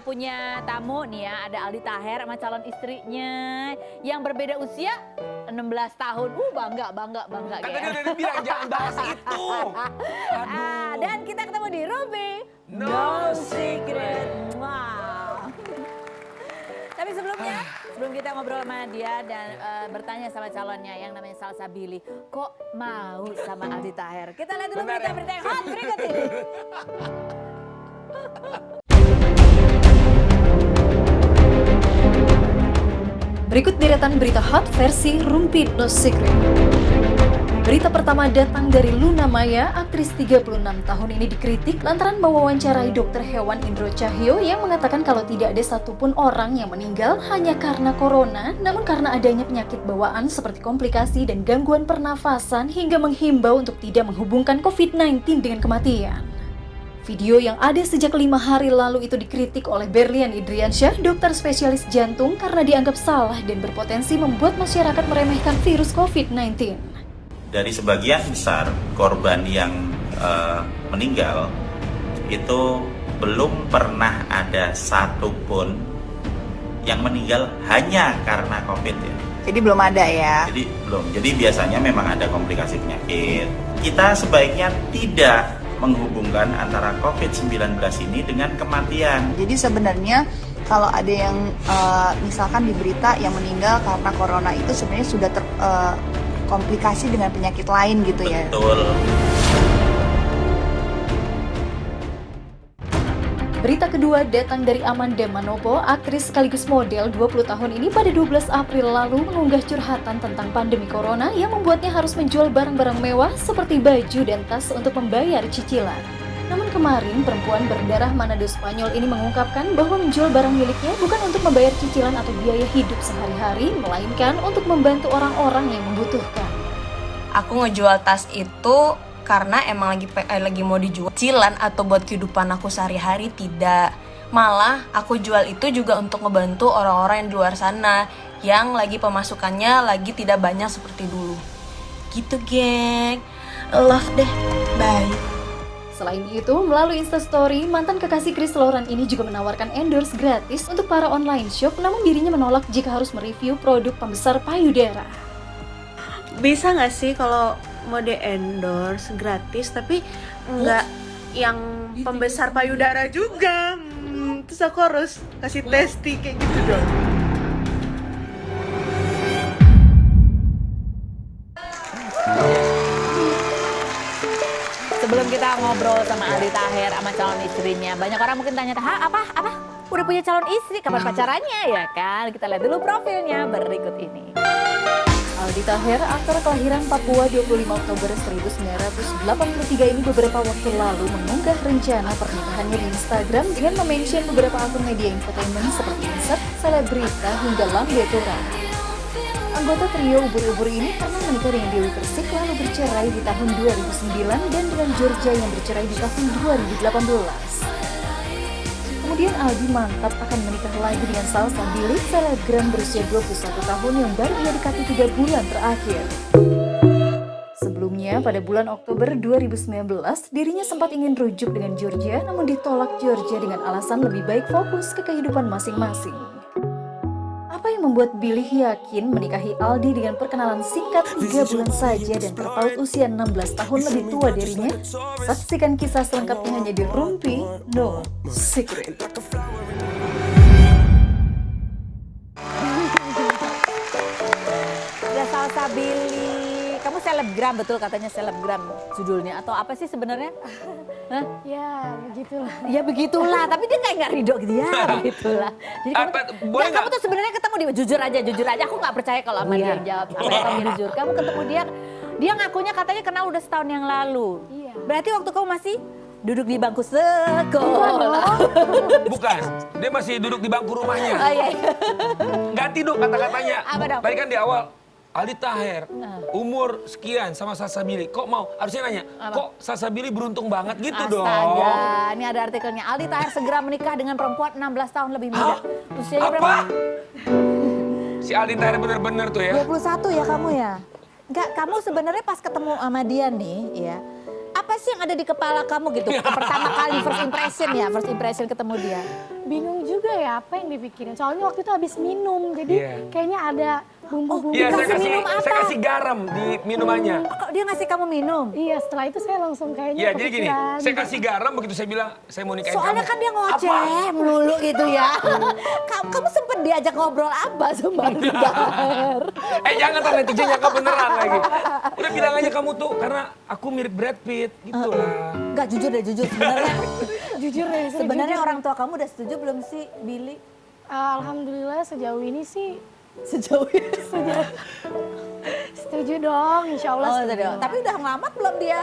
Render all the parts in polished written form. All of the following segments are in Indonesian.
kita punya tamu nih ya, ada Aldi Taher sama calon istrinya yang berbeda usia 16 tahun. Bangga Kan tadi ya. udah bilang jangan bahas itu. Dan kita ketemu di Ruby No Secret. Wow. Tapi sebelum kita ngobrol sama dia dan bertanya sama calonnya yang namanya Salsabili, kok mau sama Aldi Taher? Kita lihat dulu berita-berita yang hot berikut ini. Berikut deretan berita hot versi Rumpi No Secret. Berita pertama datang dari Luna Maya, aktris 36 tahun ini dikritik lantaran mewawancarai dokter hewan Indro Cahyo yang mengatakan kalau tidak ada satupun orang yang meninggal hanya karena corona, namun karena adanya penyakit bawaan seperti komplikasi dan gangguan pernafasan hingga menghimbau untuk tidak menghubungkan COVID-19 dengan kematian. Video yang ada sejak 5 hari lalu itu dikritik oleh Berlian Idriansyah, dokter spesialis jantung karena dianggap salah dan berpotensi membuat masyarakat meremehkan virus COVID-19. Dari sebagian besar korban yang meninggal itu belum pernah ada satupun yang meninggal hanya karena COVID ya. Jadi belum ada ya? Jadi belum. Jadi biasanya memang ada komplikasi penyakit. Kita sebaiknya tidak menghubungkan antara COVID-19 ini dengan kematian. Jadi sebenarnya kalau ada yang misalkan di berita yang meninggal karena corona itu sebenarnya sudah komplikasi dengan penyakit lain gitu ya? Betul. Berita kedua datang dari Amanda Manopo, aktris sekaligus model 20 tahun ini pada 12 April lalu mengunggah curhatan tentang pandemi corona yang membuatnya harus menjual barang-barang mewah seperti baju dan tas untuk membayar cicilan. Namun kemarin, perempuan berdarah Manado Spanyol ini mengungkapkan bahwa menjual barang miliknya bukan untuk membayar cicilan atau biaya hidup sehari-hari, melainkan untuk membantu orang-orang yang membutuhkan. Aku ngejual tas itu karena emang lagi mau dijual cicilan atau buat kehidupan aku sehari-hari, tidak. Malah aku jual itu juga untuk ngebantu orang-orang yang di luar sana yang lagi pemasukannya lagi tidak banyak seperti dulu. Gitu, geng. Love deh. Bye. Selain itu, melalui Instastory, mantan kekasih Chris Lauren ini juga menawarkan endorse gratis untuk para online shop, namun dirinya menolak jika harus mereview produk pembesar payudara. Bisa nggak sih kalau mau di-endorse gratis, tapi nggak yang pembesar payudara juga? Terus aku harus kasih testi kayak gitu dong. Sebelum kita ngobrol sama Aldi Taher sama calon istrinya, banyak orang mungkin tanya, apa? Udah punya calon istri, kapan pacarannya ya kan? Kita lihat dulu profilnya berikut ini. Aldi Taher, aktor kelahiran Papua 25 Oktober 1983 ini beberapa waktu lalu mengunggah rencana pernikahannya di Instagram dengan memention beberapa akun media infotainment seperti Insert, Selebrita, hingga Lambe Tura. Anggota trio ubur-ubur ini pernah menikah dengan Dewi Persik lalu bercerai di tahun 2009 dan dengan Georgia yang bercerai di tahun 2018. Kemudian Aldi mantap akan menikah lagi dengan Salsabili, selebgram berusia 21 tahun yang baru ia dekati 3 bulan terakhir. Sebelumnya, pada bulan Oktober 2019, dirinya sempat ingin rujuk dengan Georgia, namun ditolak Georgia dengan alasan lebih baik fokus ke kehidupan masing-masing. Apa yang membuat Billy yakin menikahi Aldi dengan perkenalan singkat 3 bulan saja dan terpaut usia 16 tahun lebih tua darinya? Saksikan kisah selengkapnya hanya di Rumpi No Secret. Ada Salsabili. Kamu selebgram, betul katanya selebgram judulnya atau apa sih sebenarnya? Hah? Ya begitulah. Ya begitulah, tapi dia kayak nggak ridho gitu ya, begitulah. Jadi kamu tuh sebenarnya ketemu dia, jujur aja, aku nggak percaya kalau sama dia yang jawab. Apa kamu jujur? Kamu ketemu dia ngakunya katanya kenal udah setahun yang lalu. Iya. Berarti waktu kamu masih duduk di bangku sekolah. Bukan, dia masih duduk di bangku rumahnya. Oh iya. Ganti dong kata-katanya. Apa dong? Tadi kan di awal, Aldi Taher, umur sekian sama Salsabili. Kok mau? Harusnya nanya, kok Salsabili beruntung banget gitu dong? Astaga, ini ada artikelnya. Aldi Taher segera menikah dengan perempuan 16 tahun lebih muda. Usianya berapa? Apa? Si Aldi Taher bener-bener tuh ya. 21 ya kamu ya? Enggak, kamu sebenarnya pas ketemu sama dia nih ya. Apa sih yang ada di kepala kamu gitu? Pertama kali first impression ketemu dia. bingung juga ya apa yang dipikirin. Soalnya waktu itu habis minum, jadi Iya. kayaknya ada bumbu-bumbu. Iya, Dikasih minum apa? saya kasih garam di minumannya. Kok dia ngasih kamu minum? Iya, setelah itu saya langsung kayaknya Iya, jadi gini, kepikiran. saya kasih garam begitu saya bilang saya mau nikahin Soalnya kamu. kan dia ngoceh melulu gitu ya. Kamu sempet diajak ngobrol apa sama Aldi Taher? Jangan ntar netizen nyangka beneran lagi. Udah bilang aja kamu tuh karena aku mirip Brad Pitt gitu lah. Enggak, jujur deh, jujur. Sebenarnya Jujur ya, saya sebenarnya jujur. orang tua kamu udah setuju belum sih, Billy? Alhamdulillah sejauh ini sih Sejauh ini. setuju dong, insya Allah Oh, setuju. setuju. Tapi udah ngelamar belum dia?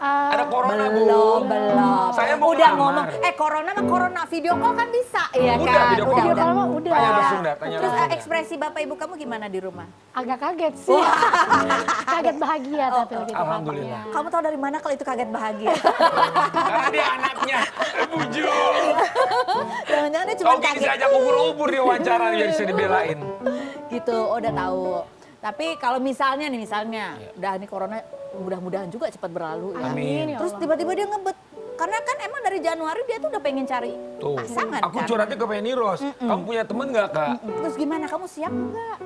Ada corona, Bu. Belum. Saya mau udah ngelamar. ngomong, corona mah corona, video call kan bisa, ya Udah, kan? video call. Video call mah udah. Tanya langsung dah, tanya Terus langsung dah. ekspresi bapak ibu kamu gimana di rumah? Agak kaget sih. Kaget bahagia tapi gitu. Alhamdulillah. Kamu tahu dari mana kalau itu kaget bahagia? Karena dia anaknya, bujur. Jangan-jangan dia cuma Kau gini kaget. saya ajak ubur-ubur di wawancara biar bisa dibelain. Gitu, udah tahu. Tapi kalau misalnya nih, udah nih corona mudah-mudahan juga cepat berlalu ya. Amin. Ya Terus Allah. tiba-tiba dia ngebet. Karena kan emang dari Januari dia tuh udah pengen cari Tuh, pasangan aku kan. curhatnya ke Penny Rose. Kamu punya temen nggak, Kak? Terus gimana, kamu siap nggak?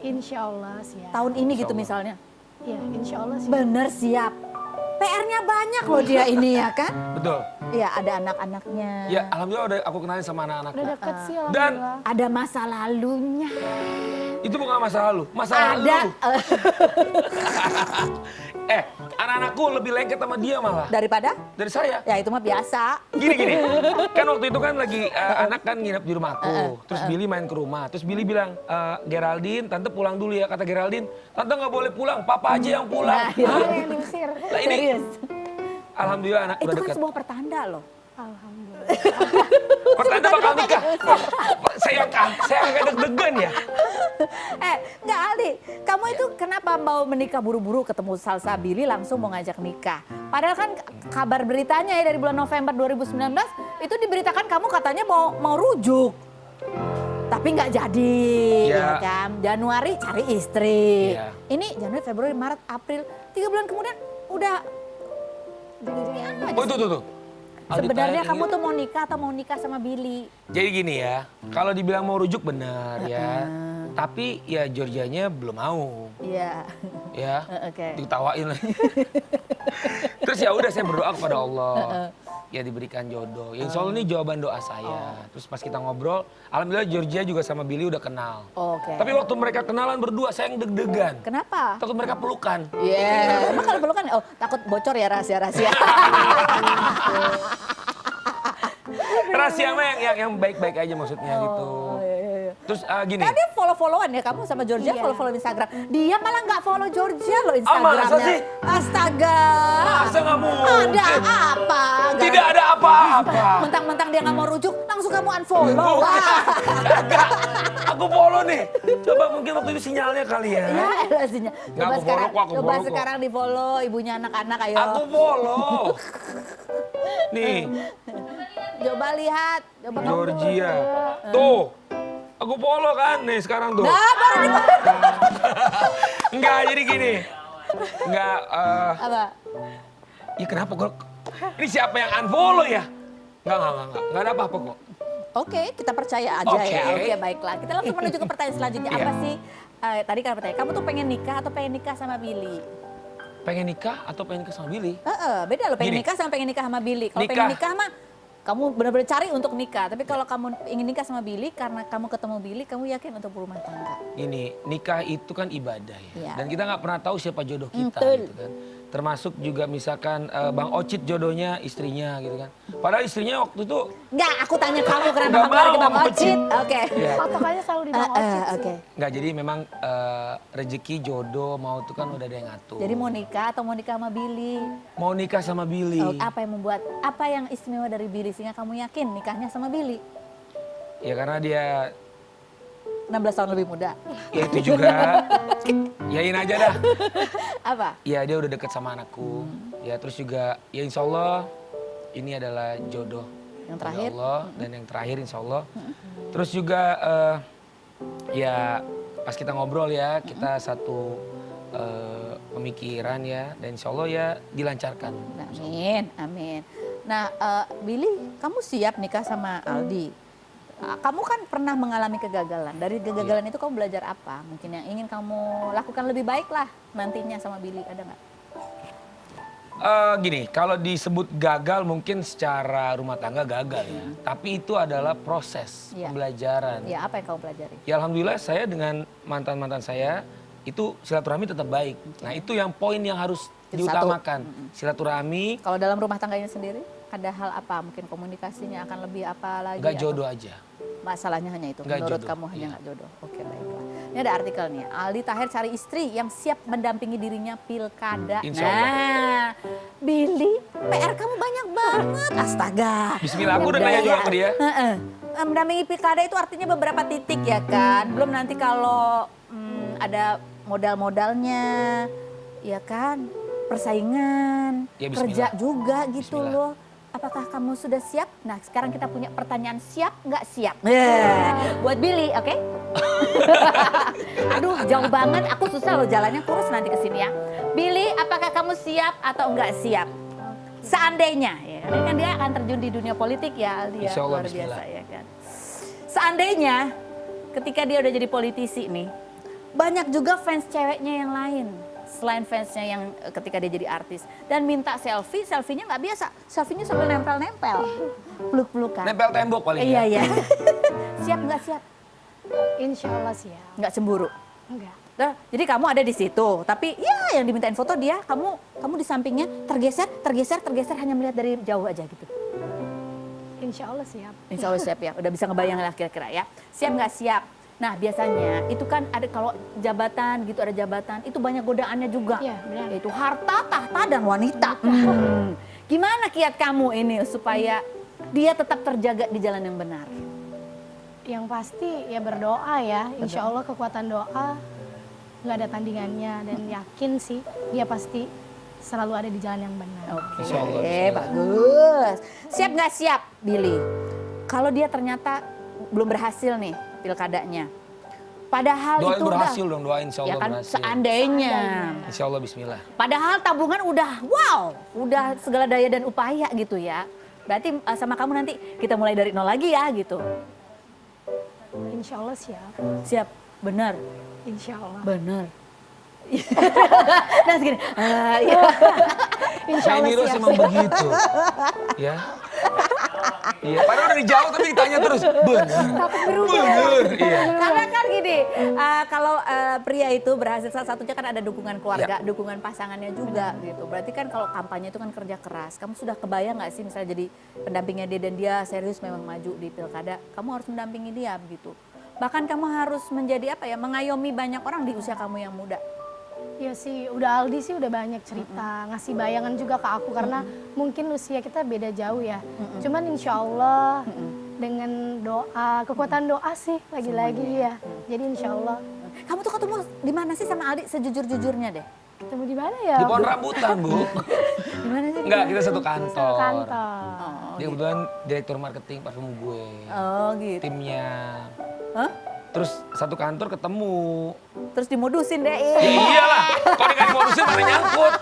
Insya Allah siap. Tahun ini gitu Allah. misalnya. Iya, insya Allah siap. Bener siap. PR-nya banyak loh dia ini ya kan? Betul. Iya, ada anak-anaknya. Ya, alhamdulillah udah aku kenalin sama anak-anakku. Udah deket sih Dan alhamdulillah. Ada masa lalunya. itu bukan masa lalu, masa Ada. lalu. Anak-anakku lebih lengket sama dia malah Daripada? dari saya. Ya itu mah biasa. Gini. Kan waktu itu kan lagi anak kan nginep di rumah aku. Terus Billy main ke rumah. Terus Billy bilang, Geraldine, tante pulang dulu ya. Kata Geraldine, tante nggak boleh pulang, papa aja yang pulang. Nah, iya. Ada yang diusir. Lah ini, Serius. alhamdulillah anak Itu udah kan dekat. sebuah pertanda loh. Alhamdulillah. Pertanda bakal nikah. Saya agak deg-degan ya. Enggak Aldi, kamu itu kenapa mau menikah buru-buru ketemu Salsa Billy langsung mau ngajak nikah? Padahal kan kabar beritanya ya dari bulan November 2019 itu diberitakan kamu katanya mau rujuk. Tapi nggak jadi, Ya. ya kan? Januari cari istri. Iya. Ini Januari, Februari, Maret, April, 3 bulan kemudian udah. Oh tuh. Aldi Sebenarnya Taher kamu ingin- tuh mau nikah atau mau nikah sama Billy? Jadi gini ya, kalau dibilang mau rujuk benar ya. Tapi ya Georgianya belum mau. Iya. Ya, Oke. diketawain lagi. Terus ya udah saya berdoa kepada Allah. Ya diberikan jodoh. Ya insya Allah ini jawaban doa saya. Terus pas kita ngobrol, alhamdulillah Georgia juga sama Billy udah kenal. Oke. Tapi waktu mereka kenalan berdua saya yang deg-degan. Kenapa? Takut mereka pelukan. Iya, emang kalau pelukan, takut bocor ya rahasia-rahasia. Rahasia mah yang baik-baik aja maksudnya gitu. iya. Terus gini. Kan dia follow-followan ya, kamu sama Georgia Iya. follow-follow Instagram. Dia malah nggak follow Georgia loh masa Instagramnya. sih? Astaga. Masa nggak mungkin? Ada apa? Tidak ada apa-apa. Mentang-mentang dia nggak mau rujuk, langsung kamu unfollow. Oh, Wah. Kagak. Aku follow nih. Coba mungkin waktu itu sinyalnya kali ya. Ya, rasanya. Nggak, aku follow kok, aku coba follow kok. sekarang di follow ibunya anak-anak ayo. Aku follow. Nih, Coba lihat, coba kamu Georgia. Tuh. Aku follow kan nih sekarang tuh. Nah, baru di Enggak, jadi gini. Enggak, apa? ya kenapa kok? Ini siapa yang unfollow ya? Enggak ada apa-apa kok. Oke, kita percaya aja Oke. ya. Oke, baiklah. Kita langsung menuju ke pertanyaan selanjutnya. Iya. Apa sih? Tadi kan pertanyaan, kamu tuh pengen nikah atau pengen nikah sama Billy? Pengen nikah atau pengen nikah sama Billy? Beda loh, pengen Gini. nikah sama pengen nikah sama Billy. Kalau Nikah. pengen nikah mah kamu benar-benar cari untuk nikah. Tapi kalau kamu ingin nikah sama Billy, karena kamu ketemu Billy, kamu yakin untuk berumah tangga. Gini, nikah itu kan ibadah ya. Iya. Dan kita nggak pernah tahu siapa jodoh kita Betul. gitu kan. Termasuk juga misalkan Bang Ocit jodohnya istrinya gitu kan. Padahal istrinya waktu itu Enggak, aku tanya kamu kenapa Nggak kamu lari ke mau, Bang Bang Ocit. Ocit. Oke. ya, Patokannya selalu di bawah Ocit sih. Oke. nggak, jadi memang rezeki jodoh mau itu kan udah ada yang ngatur. Jadi mau nikah atau mau nikah sama Billy? Mau nikah sama Billy. Oh, apa yang istimewa dari Billy sehingga kamu yakin nikahnya sama Billy? Ya karena dia 16 tahun lebih muda. ya itu juga. Yain aja dah. Apa? Ya dia udah deket sama anakku. Ya terus juga ya insya Allah ini adalah jodoh. Yang dari terakhir? Allah dan yang terakhir insya Allah. Terus juga ya pas kita ngobrol ya kita satu pemikiran ya dan insya Allah ya dilancarkan. Amin, amin. Nah, Billy, kamu siap nikah sama Aldi? Kamu kan pernah mengalami kegagalan. Dari kegagalan itu kamu belajar apa? Mungkin yang ingin kamu lakukan lebih baik lah nantinya sama Billy, ada nggak? Gini, kalau disebut gagal mungkin secara rumah tangga gagal ya. Tapi itu adalah proses Iya. pembelajaran. Ya, apa yang kamu pelajari? Ya alhamdulillah saya dengan mantan-mantan saya itu silaturahmi tetap baik. Nah itu yang poin yang harus Itu diutamakan. Silaturahmi, Kalau dalam rumah tangganya sendiri, ada hal apa? Mungkin komunikasinya akan lebih apa lagi? nggak atau- jodoh aja. Masalahnya hanya itu, Nggak menurut jodoh, kamu hanya iya. nggak jodoh. Oke, baiklah. Ini ada artikelnya. Aldi Taher cari istri yang siap mendampingi dirinya pilkada. Insya Allah. Nah, Billy, PR kamu banyak banget. Astaga. Bismillah, aku udah nanya juga ke dia. Heeh. Mendampingi pilkada itu artinya beberapa titik ya kan. Belum nanti kalau ada modal-modalnya, ya kan, persaingan, Ya, bismillah. kerja juga gitu Bismillah. loh. Apakah kamu sudah siap? Nah, sekarang kita punya pertanyaan, siap nggak siap? Buat Billy, oke? Aduh, jauh banget. Aku susah loh jalannya, kurus nanti ke sini ya. Billy, apakah kamu siap atau nggak siap? Seandainya, ya kan dia akan terjun di dunia politik ya, Aldi ya, Insya Allah, luar biasa bismillah. ya kan. Seandainya, ketika dia udah jadi politisi nih, banyak juga fans ceweknya yang lain. Selain fansnya yang ketika dia jadi artis. Dan minta selfie, selfie-nya nggak biasa. Selfie-nya sambil nempel-nempel. Peluk-pelukan. Nempel tembok paling Iya, ya. iya. Siap nggak siap? Insya Allah siap. Nggak cemburu? Enggak. Nah, jadi kamu ada di situ, tapi ya yang dimintain foto dia, kamu di sampingnya tergeser, hanya melihat dari jauh aja gitu. Insya Allah siap. Insya Allah siap ya, udah bisa ngebayangin lah kira-kira ya. Siap nggak siap? Nah biasanya itu kan ada kalau jabatan gitu, ada jabatan, itu banyak godaannya juga. Iya, benar. Yaitu harta, tahta, dan wanita. Gimana kiat kamu ini supaya dia tetap terjaga di jalan yang benar? Yang pasti ya berdoa ya. Insya Allah kekuatan doa nggak ada tandingannya dan yakin sih dia pasti selalu ada di jalan yang benar. Oke, Insya Allah, bismillah. bagus. Siap nggak siap, Billy? Kalau dia ternyata belum berhasil nih pilkadanya, padahal Doain itu berhasil udah, dong, doain insya ya Allah kan berhasil. seandainya. Insya Allah bismillah. Padahal tabungan udah segala daya dan upaya gitu ya. Berarti sama kamu nanti kita mulai dari nol lagi ya gitu. Insya Allah siap. Siap, benar, Insya Allah. benar. Nah segini, ya. Insya Nah Allah ini Ros siap. emang begitu. Ya. Iya, padahal udah dijawab tapi ditanya terus. Benar. Benar. Iya. Karena kan gini, kalau pria itu berhasil salah satunya kan ada dukungan keluarga, Ya. dukungan pasangannya juga gitu. Berarti kan kalau kampanye itu kan kerja keras. Kamu sudah kebayang nggak sih misalnya jadi pendampingnya dia dan dia serius memang maju di pilkada, kamu harus mendampingi dia begitu. Bahkan kamu harus menjadi apa ya, mengayomi banyak orang di usia kamu yang muda. Ya sih, udah Aldi sih udah banyak cerita, ngasih bayangan juga ke aku karena mungkin usia kita beda jauh ya. Cuman insya Allah dengan doa, kekuatan doa sih lagi-lagi ya. Jadi insya Allah. Kamu tuh ketemu di mana sih sama Aldi sejujur-jujurnya deh? Ketemu di mana ya? Di pohon rambutan, Bu. Di mana sih? Enggak, kita satu kantor. Satu kantor. Dia kebetulan direktur marketing parfum gue. Oh gitu. Timnya. Hah? Terus satu kantor ketemu. Terus dimodusin deh. Ya iyalah, kalau nggak dimodusin mana nyangkut.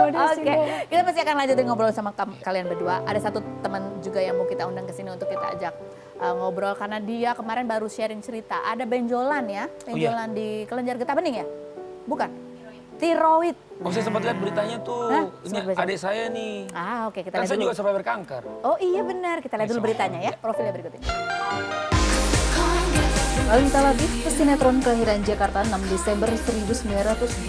Oke, kita pasti akan lanjutin ngobrol sama kalian berdua. Ada satu teman juga yang mau kita undang ke sini untuk kita ajak ngobrol karena dia kemarin baru sharing cerita. Ada benjolan ya, benjolan di kelenjar getah bening ya? Bukan? Tiroid. Oh saya sempat lihat beritanya tuh. Hah? Ini Sempat baca. adik saya nih. Oke, kita Kan lihat saya dulu. juga survivor kanker. Oh iya benar, kita lihat dulu Insya beritanya ya, Allah. profilnya berikut ini. Alita Labib, pesinetron kelahiran Jakarta 6 Desember 1988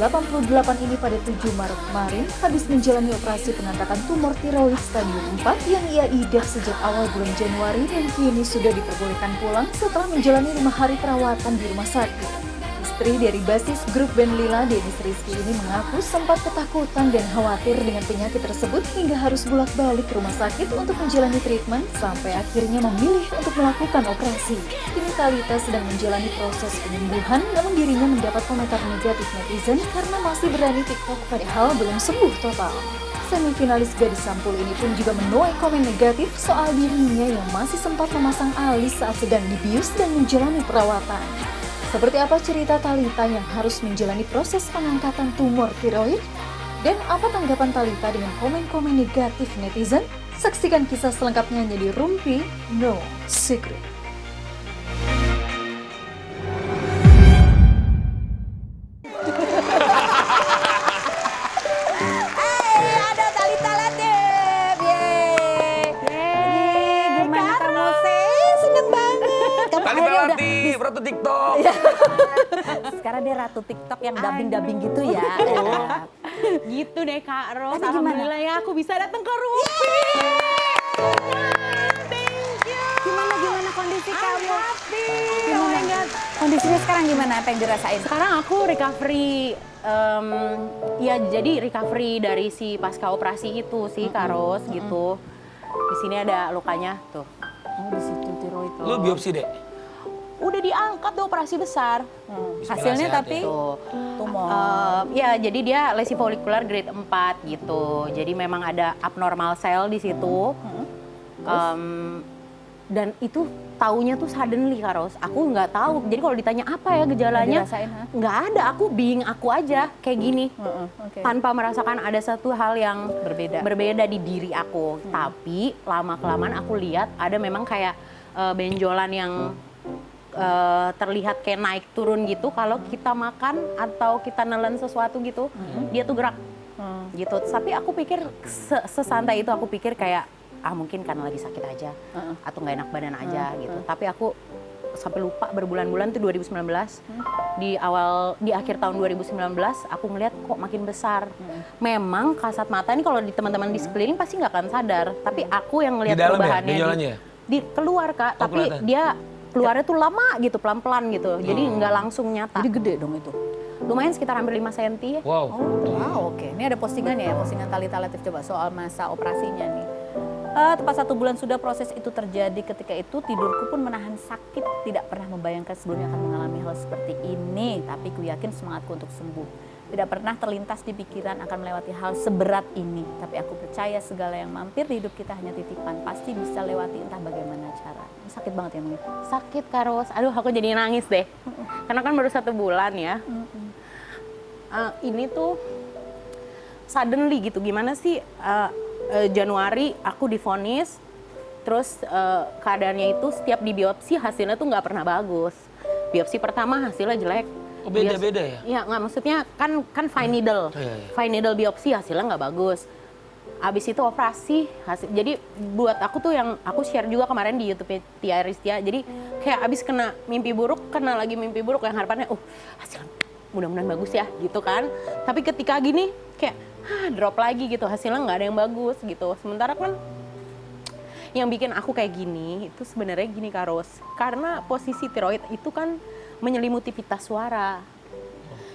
ini pada 7 Maret kemarin habis menjalani operasi pengangkatan tumor tiroid stadium 4 yang ia idap sejak awal bulan Januari dan kini sudah diperbolehkan pulang setelah menjalani 5 hari perawatan di rumah sakit. Istri dari basis grup band Lila, Dennis Rizky ini mengaku sempat ketakutan dan khawatir dengan penyakit tersebut hingga harus bolak-balik ke rumah sakit untuk menjalani treatment sampai akhirnya memilih untuk melakukan operasi. Kini Talita sedang menjalani proses penyembuhan, namun dirinya mendapat komentar negatif netizen karena masih berani TikTok padahal belum sembuh total. Semifinalis gadis sampul ini pun juga menuai komen negatif soal dirinya yang masih sempat memasang alis saat sedang dibius dan menjalani perawatan. Seperti apa cerita Talita yang harus menjalani proses pengangkatan tumor tiroid? Dan apa tanggapan Talitha dengan komen-komen negatif netizen? Saksikan kisah selengkapnya hanya di Rumpi No Secret. Ada Talitha Latif. Yeay. Gimana kamu sih? Seneng banget. Kamu Talitha akhirnya udah Latif, Ratu TikTok. sekarang dia ratu TikTok yang dubbing gitu ya. Gitu deh Kak Ros, Tapi gimana? alhamdulillah ya aku bisa datang ke Rumpi. Thank you. Gimana kondisi kamu? Happy. Oh my God. Kondisinya sekarang gimana? Apa yang dirasain? Sekarang aku recovery, ya jadi recovery dari si pasca operasi itu sih Kak Ros gitu. Di sini ada lukanya tuh. Oh, di situ tiroid. Lu biopsi deh. Udah diangkat tuh operasi besar. Hasilnya sehat tapi ya. Tuh. tumor. Ya jadi dia lesi folikular grade 4 gitu. Jadi memang ada abnormal sel di situ. Dan itu taunya tuh suddenly Kak Ros. Aku nggak tahu. Jadi kalau ditanya apa ya gejalanya, Dirasain, ha? nggak ada. Aku being aku aja kayak gini. Oke. Tanpa merasakan ada satu hal yang Berbeda. di diri aku. Tapi lama-kelamaan aku lihat ada memang kayak benjolan yang terlihat kayak naik turun gitu kalau kita makan atau kita nelen sesuatu gitu, dia tuh gerak gitu. Tapi aku pikir sesantai itu, aku pikir kayak mungkin karena lagi sakit aja atau nggak enak badan aja gitu. Tapi aku sampai lupa berbulan-bulan tuh 2019 di akhir tahun 2019 aku ngeliat kok makin besar. Memang kasat mata ini kalau di teman-teman di sekeliling pasti nggak akan sadar. Tapi aku yang ngeliat Di dalam ya, perubahannya benjolannya? di keluar Kak. Oh, Tapi kelihatan. dia keluarnya tuh lama gitu, pelan-pelan gitu. Jadi nggak langsung nyata. Jadi gede dong itu. Lumayan sekitar hampir 5 cm ya. Wow. Wow, oke. Ini ada postingannya ya, postingan Talitha Latif coba soal masa operasinya nih. Tepat 1 bulan sudah proses itu terjadi. Ketika itu tidurku pun menahan sakit. Tidak pernah membayangkan sebelumnya akan mengalami hal seperti ini. Tapi ku yakin semangatku untuk sembuh. Tidak pernah terlintas di pikiran akan melewati hal seberat ini. Tapi aku percaya segala yang mampir di hidup kita hanya titipan. Pasti bisa lewati entah bagaimana cara. Ini sakit banget ya, Mami? Sakit Kak Ros. Aduh aku jadi nangis deh. Karena kan baru 1 bulan ya. Ini tuh suddenly gitu. Gimana sih Januari aku divonis. Terus keadaannya itu setiap di biopsi hasilnya tuh nggak pernah bagus. Biopsi pertama hasilnya jelek. Oh, beda-beda ya? Iya, nggak, maksudnya kan fine needle. Iya. Fine needle biopsi hasilnya nggak bagus. Abis itu operasi, jadi buat aku tuh yang aku share juga kemarin di YouTube Tia Ristia. Jadi kayak abis kena mimpi buruk, kena lagi mimpi buruk yang harapannya, hasilnya mudah-mudahan bagus ya gitu kan. Tapi ketika gini kayak drop lagi gitu, hasilnya nggak ada yang bagus gitu. Sementara kan yang bikin aku kayak gini itu sebenarnya gini Kak Ros. Karena posisi tiroid itu kan menyelimuti pita suara.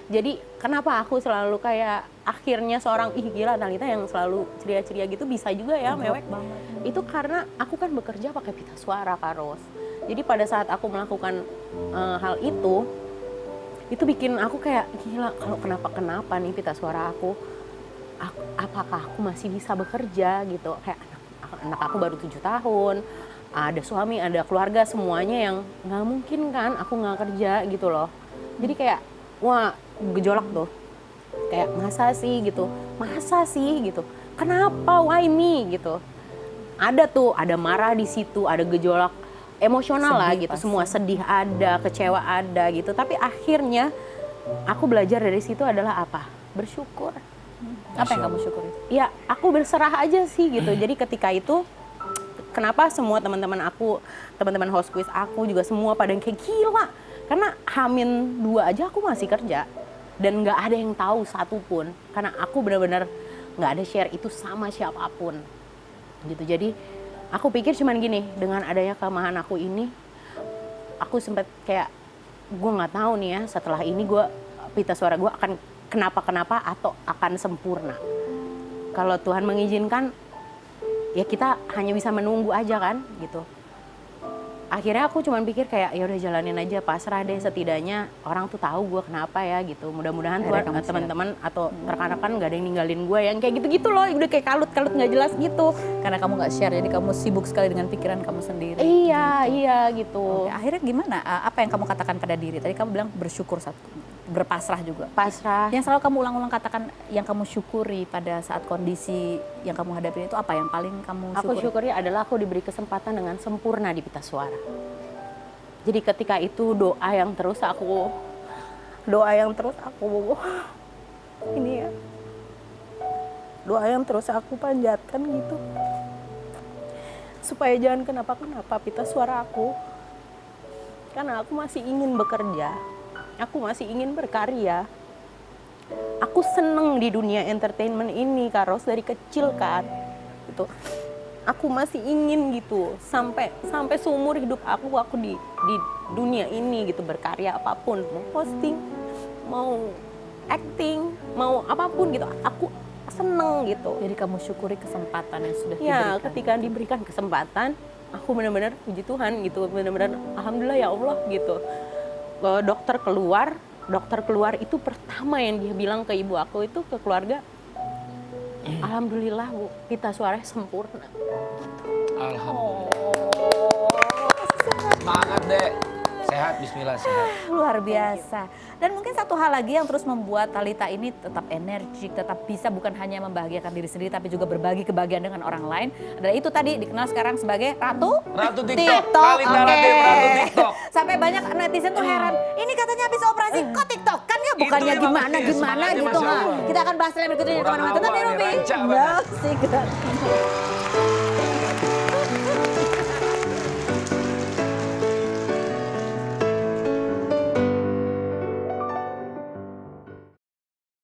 Jadi kenapa aku selalu kayak akhirnya seorang gila Talitha yang selalu ceria-ceria gitu bisa juga ya mewek banget. Itu karena aku kan bekerja pakai pita suara Kak Ros. Jadi pada saat aku melakukan hal itu bikin aku kayak gila, kalau kenapa nih pita suara aku apakah aku masih bisa bekerja gitu. Kayak anak aku baru 7 tahun, ada suami, ada keluarga, semuanya yang nggak mungkin kan aku nggak kerja gitu loh. Jadi kayak wah gejolak tuh, kayak masa sih gitu, kenapa, why me gitu. Ada marah di situ, ada gejolak emosional lah gitu, semua sedih ada, kecewa ada gitu. Tapi akhirnya aku belajar dari situ adalah apa? Bersyukur. Apa yang kamu syukuri? Ya aku berserah aja sih gitu. Jadi ketika itu kenapa semua teman-teman aku, teman-teman host quiz aku juga semua pada yang kayak gila. Karena H-2 aja aku masih kerja. Dan nggak ada yang tahu satupun. Karena aku benar-benar nggak ada share itu sama siapapun. Gitu. Jadi aku pikir cuman gini, dengan adanya kelemahan aku ini, aku sempat kayak, gue nggak tahu nih ya setelah ini pita suara gue akan kenapa atau akan sempurna. Kalau Tuhan mengizinkan, ya kita hanya bisa menunggu aja kan gitu. Akhirnya aku cuma pikir kayak ya udah jalanin aja, pasrah deh, setidaknya orang tuh tahu gue kenapa ya gitu. Mudah-mudahan Tuhan teman-teman atau rekan-rekan nggak ada yang ninggalin gue yang kayak gitu-gitu loh, udah kayak kalut nggak jelas gitu. Karena kamu nggak share, jadi kamu sibuk sekali dengan pikiran kamu sendiri. Iya gitu. Oke, akhirnya gimana? Apa yang kamu katakan pada diri? Tadi kamu bilang bersyukur berpasrah juga. Pasrah. Yang selalu kamu ulang-ulang katakan, yang kamu syukuri pada saat kondisi yang kamu hadapi itu apa yang paling kamu Aku syukuri? syukuri adalah aku diberi kesempatan dengan sempurna di pita suara. Jadi ketika itu doa yang terus aku ini ya, doa yang terus aku panjatkan gitu, supaya jangan kenapa-kenapa pita suara aku, karena aku masih ingin bekerja, aku masih ingin berkarya. Aku seneng di dunia entertainment ini, Kak Ros, dari kecil kan gitu. Aku masih ingin gitu sampai seumur hidup aku di dunia ini gitu, berkarya apapun, mau posting, mau acting, mau apapun gitu, aku seneng gitu. Jadi kamu syukuri kesempatan yang sudah Ya, diberikan. ketika diberikan kesempatan, aku benar-benar puji Tuhan gitu, benar-benar alhamdulillah ya Allah gitu. Dokter keluar itu pertama yang dia bilang ke ibu aku itu, ke keluarga, alhamdulillah Bu, pita suaranya sempurna. Alhamdulillah. Semangat dek. Sehat, bismillah sehat. Luar biasa. Dan mungkin satu hal lagi yang terus membuat Thalita ini tetap energik, tetap bisa bukan hanya membahagiakan diri sendiri tapi juga berbagi kebahagiaan dengan orang lain. Adalah itu tadi dikenal sekarang sebagai Ratu TikTok. Thalita Latif, Ratu TikTok. Sampai banyak netizen tuh heran, ini katanya habis operasi kok TikTok kan ya, bukannya Itu emang gimana semangatnya, gitu. Masya Allah. Kita akan bahas lebih berikutnya Orang teman-teman. awal Tetap di nih, Rupi. rancak Ya, banget. sih.